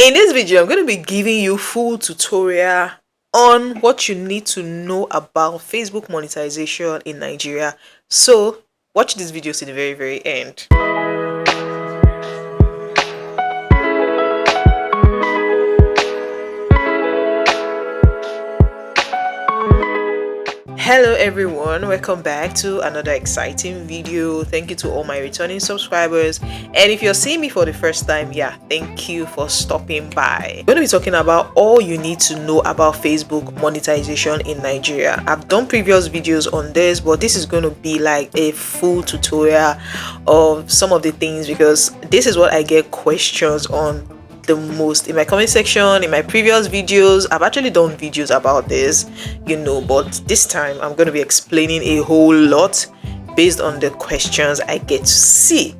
In this video, I'm going to be giving you full tutorial on what you need to know about Facebook monetization in Nigeria. So watch this video to the very end. Hello everyone, welcome back to another exciting video. Thank you to all my returning subscribers, and if you're seeing me for the first time, thank you for stopping by. I'm going to be talking about all you need to know about Facebook monetization in Nigeria. I've done previous videos on this, but this is going to be like a full tutorial of some of the things, because this is what I get questions on the most in my comment section. In my previous videos, I've actually done videos about this, but this time I'm going to be explaining a whole lot based on the questions I get to see.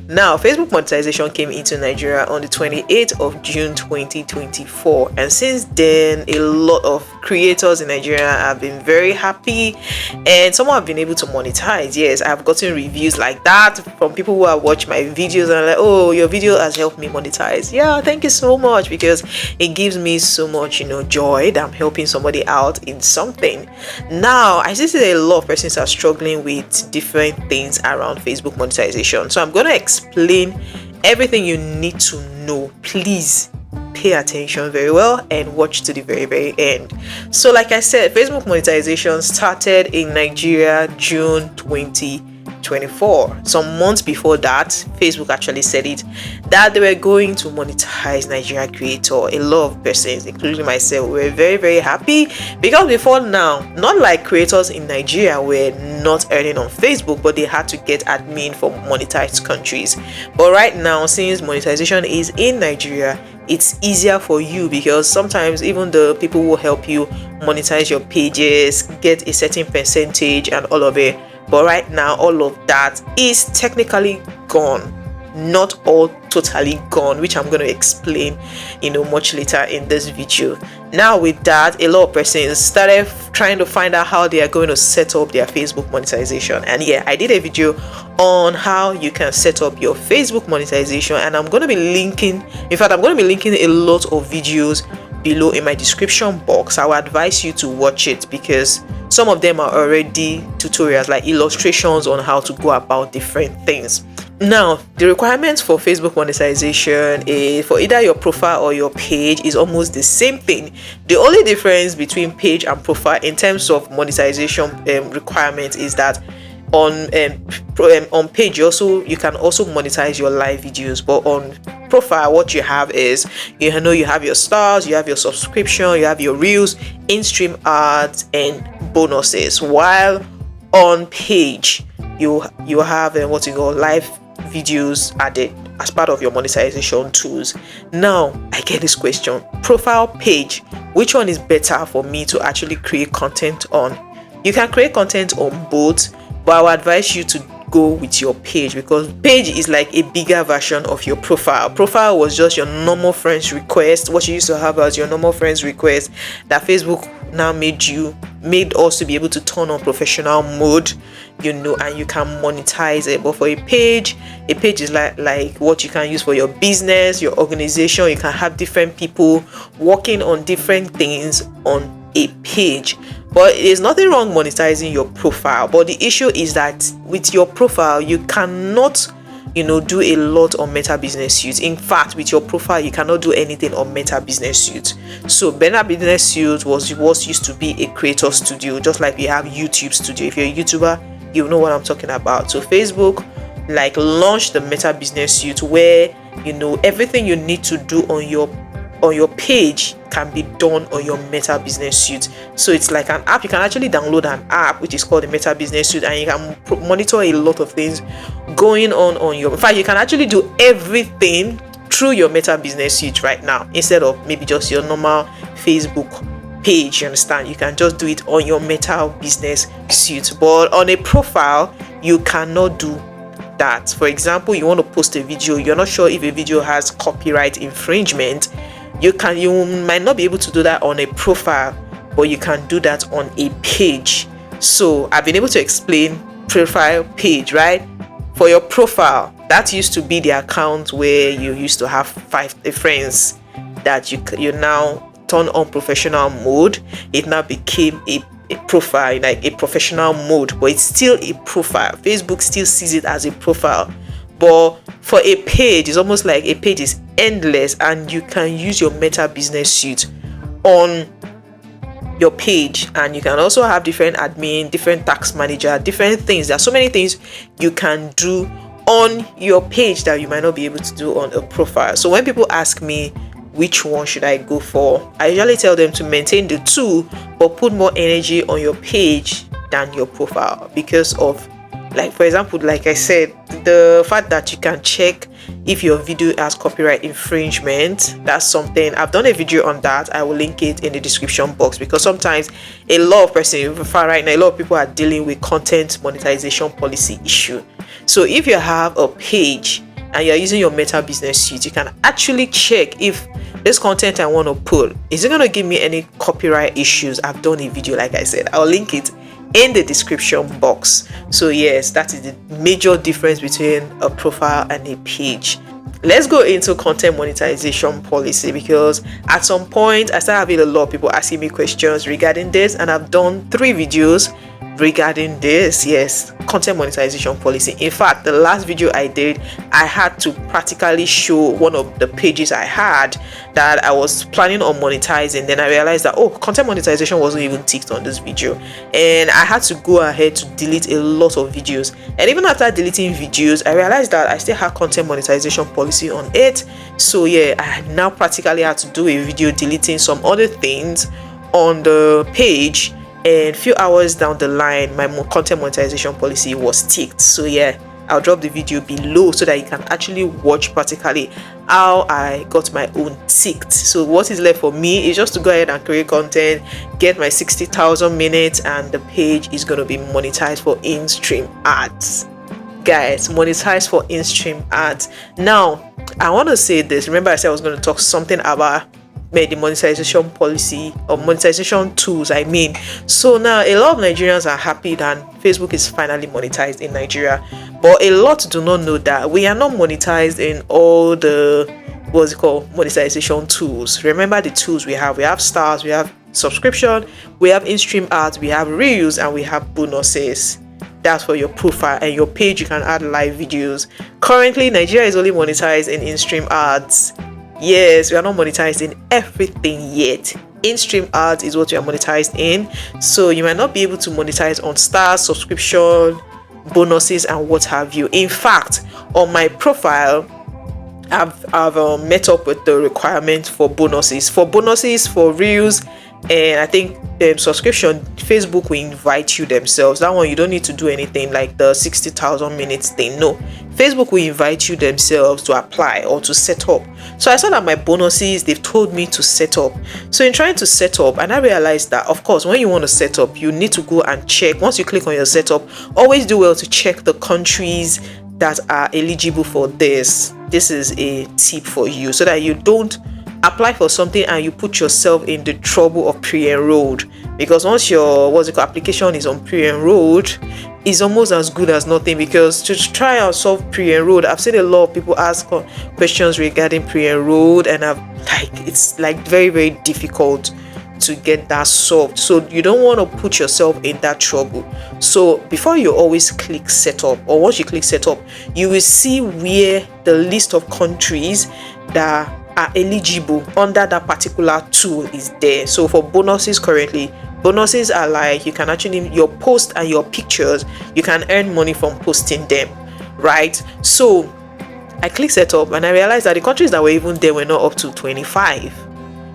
Now, Facebook monetization came into Nigeria on the 28th of June 2024, and since then a lot of creators in Nigeria have been very happy, and some have been able to monetize. Yes, I've gotten reviews like that from people who have watched my videos and like, oh, your video has helped me monetize. Yeah, thank you so much, because it gives me so much joy that I'm helping somebody out in something. Now, I see that a lot of persons are struggling with different things around Facebook monetization, so I'm going to explain everything you need to know. Please pay attention very well and watch to the very end. So like I said, Facebook monetization started in Nigeria June 2024. Some months before that, Facebook actually said it that they were going to monetize Nigeria creator. A lot of persons, including myself, were very happy, because before now, not like creators in Nigeria were not earning on Facebook, but they had to get admin for monetized countries. But right now, since monetization is in Nigeria, it's easier for you, because sometimes even the people will help you monetize your pages, get a certain percentage and all of it. But right now, all of that is technically gone. Not all totally gone, which I'm going to explain much later in this video. Now with that, a lot of persons started trying to find out how they are going to set up their Facebook monetization, and I did a video on how you can set up your Facebook monetization, and I'm going to be linking a lot of videos below in my description box. I would advise you to watch it, because some of them are already tutorials, like illustrations on how to go about different things. Now, the requirements for Facebook monetization for either your profile or your page is almost the same thing. The only difference between page and profile in terms of monetization requirements is that on page you can also monetize your live videos, but on profile what you have is you have your stars, you have your subscription, you have your reels, in-stream ads and bonuses, while on page you have what you call live videos added as part of your monetization tools. Now I get this question: profile, page, which one is better for me to actually create content on? You can create content on both, but I would advise you to go with your page, because page is like a bigger version of your profile. Profile was just your normal friends request, what you used to have as your normal friends request, that Facebook now made us to be able to turn on professional mode, and you can monetize it. But for a page is like what you can use for your business, your organization. You can have different people working on different things on a page. But there's nothing wrong monetizing your profile, but the issue is that with your profile you cannot do a lot on Meta Business Suite. In fact, with your profile you cannot do anything on Meta Business Suite. So Meta Business Suite was used to be a creator studio, just like we have YouTube Studio. If you're a YouTuber, you know what I'm talking about. So Facebook launched the Meta Business Suite, where everything you need to do on your page can be done on your Meta Business Suite. So it's like an app. You can actually download an app which is called the Meta Business Suite, and you can monitor a lot of things going on your. In fact, you can actually do everything through your Meta Business Suite right now, instead of maybe just your normal Facebook page. You understand? You can just do it on your Meta Business Suite, but on a profile you cannot do that. For example, you want to post a video, you're not sure if a video has copyright infringement. You might not be able to do that on a profile, but you can do that on a page. So I've been able to explain profile, page, right? For your profile, that used to be the account where you used to have 5 friends that you now turn on professional mode, it now became a profile, like a professional mode, but it's still a profile. Facebook still sees it as a profile. But for a page, it's almost like a page is endless, and you can use your Meta Business Suite on your page, and you can also have different admin, different tax manager, different things. There are so many things you can do on your page that you might not be able to do on a profile. So when people ask me which one should I go for, I usually tell them to maintain the two, but put more energy on your page than your profile, because of, like, for example, like I said, the fact that you can check if your video has copyright infringement. That's something I've done a video on that. I will link it in the description box, because sometimes a lot of right now, a lot of people are dealing with content monetization policy issue. So if you have a page and you're using your Meta Business Suite, you can actually check if this content I want to put, is it going to give me any copyright issues. I've done a video, like I said. I'll link it in the description box. So yes, that is the major difference between a profile and a page. Let's go into content monetization policy, because at some point I started having a lot of people asking me questions regarding this, and I've done 3 videos regarding this. Yes, content monetization policy. In fact, the last video I did, I had to practically show one of the pages I had that I was planning on monetizing. Then I realized that, oh, content monetization wasn't even ticked on this video, and I had to go ahead to delete a lot of videos. And even after deleting videos, I realized that I still had content monetization policy on it. So yeah, I now practically had to do a video deleting some other things on the page, and a few hours down the line, my content monetization policy was ticked. So yeah, I'll drop the video below so that you can actually watch practically how I got my own ticked. So what is left for me is just to go ahead and create content, get my 60,000 minutes, and the page is going to be monetized for in-stream ads. Guys, monetized for in-stream ads. Now, I want to say this. Remember, I said I was going to talk something about the monetization policy, or monetization tools, I mean. So now a lot of Nigerians are happy that Facebook is finally monetized in Nigeria, but a lot do not know that we are not monetized in all the monetization tools. Remember the tools we have stars, we have subscription, we have in-stream ads, we have reels, and we have bonuses. That's for your profile and your page. You can add live videos. Currently, Nigeria is only monetized in in-stream ads. Yes, we are not monetized in everything yet. In-stream ads is what we are monetized in. So you might not be able to monetize on stars, subscription, bonuses, and what have you. In fact, on my profile, I've met up with the requirement for bonuses. For reels, and I think subscription, Facebook will invite you themselves. That one you don't need to do anything like the 60,000 minutes thing. No, Facebook will invite you themselves to apply or to set up. So I saw that my bonuses, they've told me to set up. So in trying to set up, and I realized that, of course, when you want to set up, you need to go and check. Once you click on your setup, always do well to check the countries that are eligible for this. This is a tip for you, so that you don't apply for something and you put yourself in the trouble of pre-enrolled. Because once your application is on pre-enrolled, it's almost as good as nothing. Because to try and solve pre-enrolled, I've seen a lot of people ask questions regarding pre-enrolled, and it's very, very difficult to get that solved. So you don't want to put yourself in that trouble. So before you always click setup, or once you click setup, you will see where the list of countries that are eligible under that particular tool is there. So for bonuses, currently bonuses are like, you can actually, your post and your pictures, you can earn money from posting them, right? So I click setup, and I realized that the countries that were even there were not up to 25.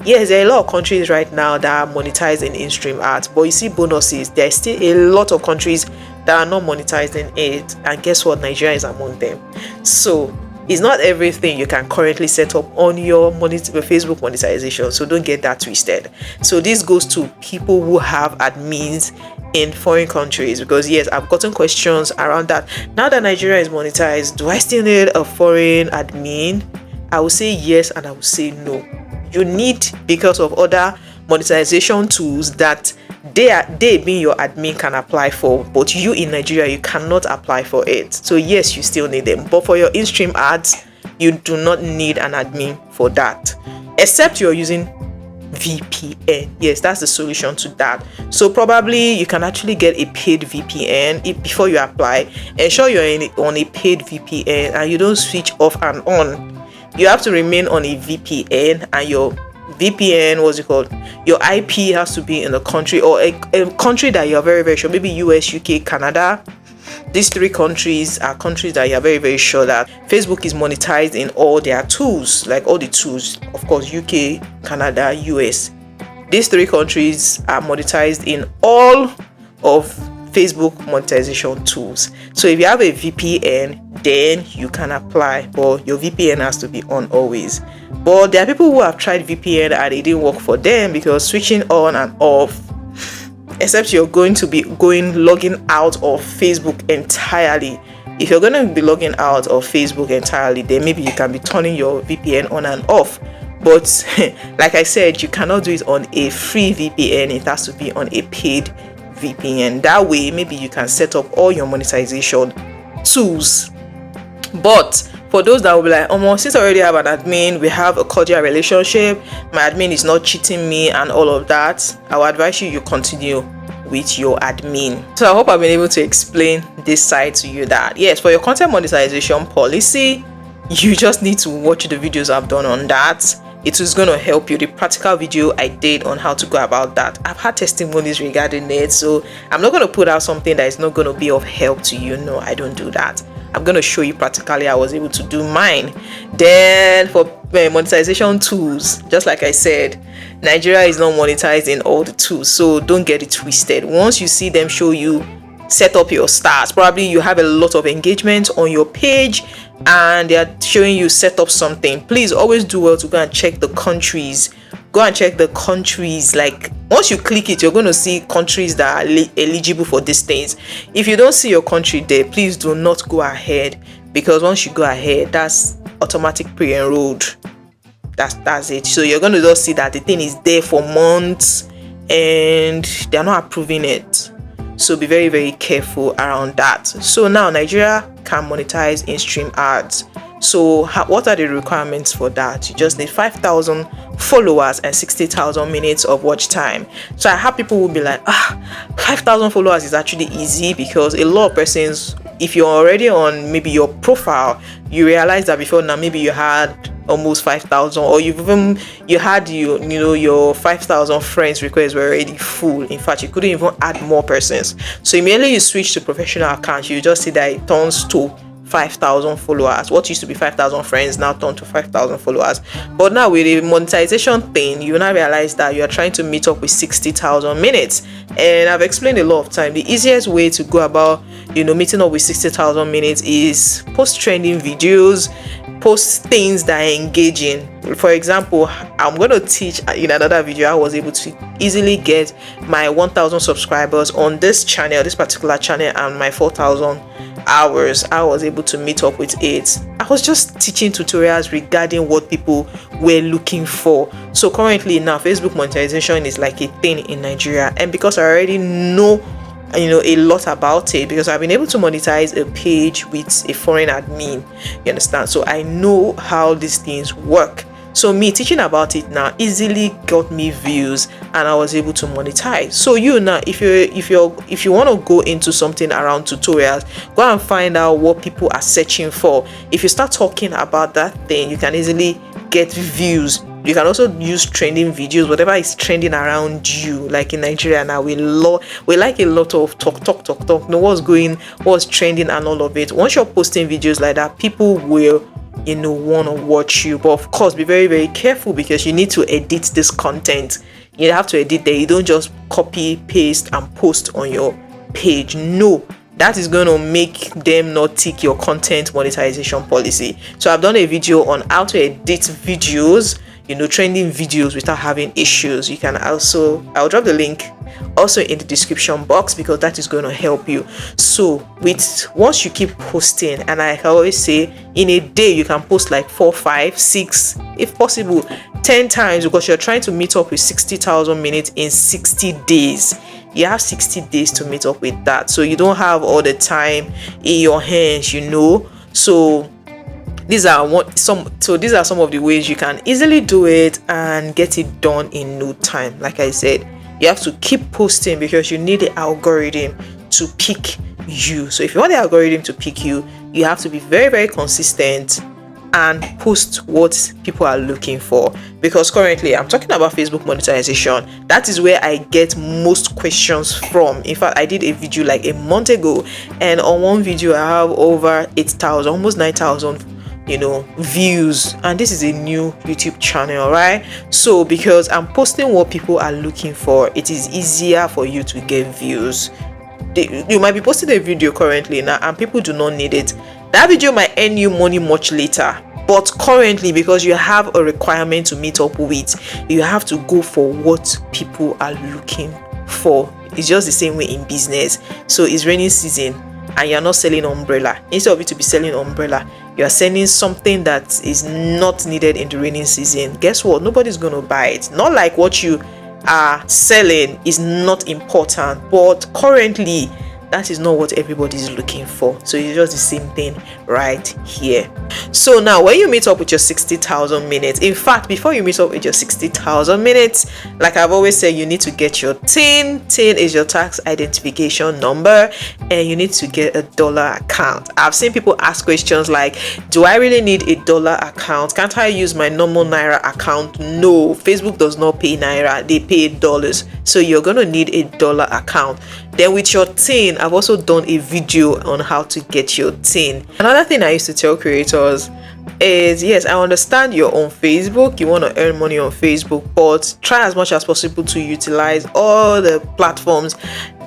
Yes, there are a lot of countries right now that are monetized in in-stream ads, but you see bonuses, there's still a lot of countries that are not monetized in it, and guess what? Nigeria is among them. So it's not everything you can currently set up on your Facebook monetization, so don't get that twisted. So this goes to people who have admins in foreign countries, because yes, I've gotten questions around that. Now that Nigeria is monetized, do I still need a foreign admin? I will say yes, and I will say no. You need, because of other monetization tools that they being your admin can apply for, but you in Nigeria, you cannot apply for it. So yes, you still need them, but for your in-stream ads, you do not need an admin for that. except you're using VPN. Yes, that's the solution to that. So probably you can actually get a paid VPN before you apply. Ensure you're on a paid VPN and you don't switch off and on. You have to remain on a VPN, and your VPN, what's it called, your IP has to be in a country, or a country that you're very, very sure, maybe US, UK, Canada. These 3 countries are countries that you're very, very sure that Facebook is monetized in all their tools, like all the tools, of course, UK, Canada, US. These 3 countries are monetized in all of Facebook monetization tools. So if you have a VPN, then you can apply, but your VPN has to be on always. But there are people who have tried VPN and it didn't work for them, because switching on and off, except you're going to be logging out of Facebook entirely. If you're going to be logging out of Facebook entirely, then maybe you can be turning your VPN on and off. But like I said, you cannot do it on a free VPN. It has to be on a paid VPN. That way, maybe you can set up all your monetization tools. But for those that will be like, since I already have an admin, we have a cordial relationship, my admin is not cheating me and all of that, I will advise you continue with your admin. So I hope I've been able to explain this side to you, that yes, for your content monetization policy, you just need to watch the videos I've done on that. It is going to help you. The practical video I did on how to go about that, I've had testimonies regarding it, so I'm not going to put out something that is not going to be of help to you. No, I don't do that. I'm going to show you practically I was able to do mine. Then for monetization tools, just like I said, Nigeria is not monetized in all the tools, so don't get it twisted. Once you see them show you set up your stats, probably you have a lot of engagement on your page and they are showing you set up something, please always do well to go and check the countries. Go and check the countries. Like once you click it, you're going to see countries that are eligible for these things. If you don't see your country there, please do not go ahead, because once you go ahead, that's automatic pre-enrolled. That's it. So you're going to just see that the thing is there for months and they're not approving it. So be very, very careful around that. So now Nigeria can monetize in-stream ads. So what are the requirements for that? You just need 5,000 followers and 60,000 minutes of watch time. So I have people will be like, 5,000 followers is actually easy, because a lot of persons, if you're already on maybe your profile, you realize that before now maybe you had almost 5,000, or you had your 5,000 friends requests were already full. In fact, you couldn't even add more persons. So immediately you switch to professional account, you just see that it turns to 5,000 followers. What used to be 5,000 friends now turned to 5,000 followers. But now with the monetization thing, you now realize that you are trying to meet up with 60,000 minutes. And I've explained a lot of time, the easiest way to go about meeting up with 60,000 minutes is post trending videos, post things that are engaging. For example, I'm going to teach in another video I was able to easily get my 1,000 subscribers on this particular channel, and my 4,000 hours I was able to meet up with it. I was just teaching tutorials regarding what people were looking for. So currently now Facebook monetization is like a thing in Nigeria, and because I already know a lot about it, because I've been able to monetize a page with a foreign admin, you understand, so I know how these things work. So me teaching about it now easily got me views, and I was able to monetize. So now, if you want to go into something around tutorials, go and find out what people are searching for. If you start talking about that thing, you can easily get views. You can also use trending videos, whatever is trending around you. Like in Nigeria now, we like a lot of talk. Know what's trending and all of it. Once you're posting videos like that, people will want to watch you. But of course, be very, very careful, because you need to edit this content. You have to edit there. You don't just copy, paste and post on your page. No, that is going to make them not tick your content monetization policy. So I've done a video on how to edit videos, trending videos without having issues. You can also, I'll drop the link also in the description box, because that is going to help you. So once you keep posting, and I always say in a day you can post like 4, 5, 6, if possible 10 times, because you're trying to meet up with 60,000 minutes in 60 days. You have 60 days to meet up with that, so you don't have all the time in your hands. So these are these are some of the ways you can easily do it and get it done in no time. Like I said, you have to keep posting because you need the algorithm to pick you. So if you want the algorithm to pick you, you have to be very, very consistent and post what people are looking for. Because currently I'm talking about Facebook monetization. That is where I get most questions from. In fact, I did a video like a month ago, and on one video I have over 8,000, almost 9,000 views, and this is a new YouTube channel, right? So because I'm posting what people are looking for, it is easier for you to get views. You might be posting a video currently now and people do not need it. That video might earn you money much later, but currently, because you have a requirement to meet up with, you have to go for what people are looking for. It's just the same way in business. So it's raining season and you're not selling umbrella. Instead of you to be selling umbrella, you are selling something that is not needed in the raining season. Guess what? Nobody's going to buy it. Not like what you are selling is not important, but currently that is not what everybody is looking for. So it's just the same thing right here. So now when you meet up with your 60,000 minutes, in fact, before you meet up with your 60,000 minutes, like I've always said, you need to get your TIN. TIN is your tax identification number, and you need to get a dollar account. I've seen people ask questions like, do I really need a dollar account? Can't I use my normal Naira account? No, Facebook does not pay Naira, they pay dollars. So you're gonna need a dollar account. Then with your TIN, I've also done a video on how to get your TIN. Another thing I used to tell creators is, yes, I understand you're on Facebook, you want to earn money on Facebook, but try as much as possible to utilize all the platforms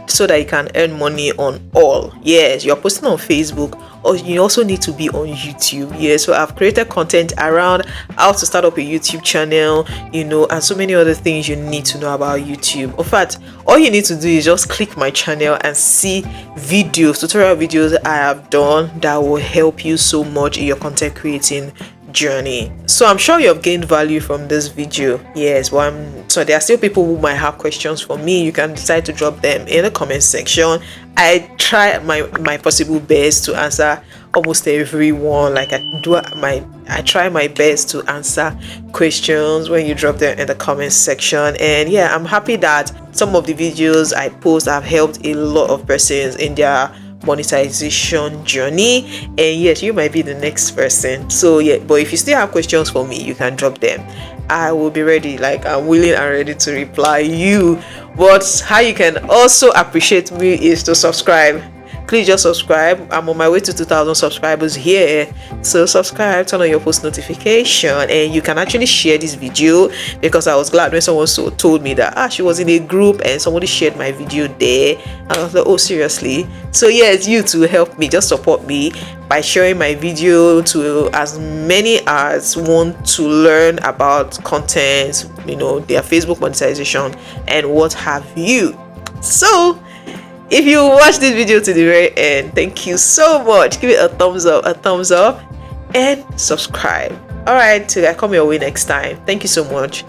so that you can earn money on all. Yes, you're posting on Facebook, or you also need to be on YouTube. Yes, so I've created content around how to start up a YouTube channel, and so many other things you need to know about YouTube. In fact, all you need to do is just click my channel and see tutorial videos I have done that will help you so much in your content creating journey. So I'm sure you've gained value from this video. Yes, so there are still people who might have questions for me. You can decide to drop them in the comment section. I try my possible best to answer almost everyone. Like I try my best to answer questions when you drop them in the comment section. And yeah, I'm happy that some of the videos I post have helped a lot of persons in their monetization journey, and yes, you might be the next person. So yeah, but if you still have questions for me, you can drop them. I will be ready, like I'm willing and ready to reply you. But how you can also appreciate me is to subscribe. Please just subscribe. I'm on my way to 2,000 subscribers here, so subscribe, turn on your post notification, and you can actually share this video, because I was glad when someone told me that she was in a group and somebody shared my video there, and I was like, oh, seriously? So yes, you too help me, just support me by sharing my video to as many as want to learn about content, their Facebook monetization and what have you. So if you watch this video to the very end, thank you so much. Give it a thumbs up, and subscribe. All right, till I come your way next time. Thank you so much.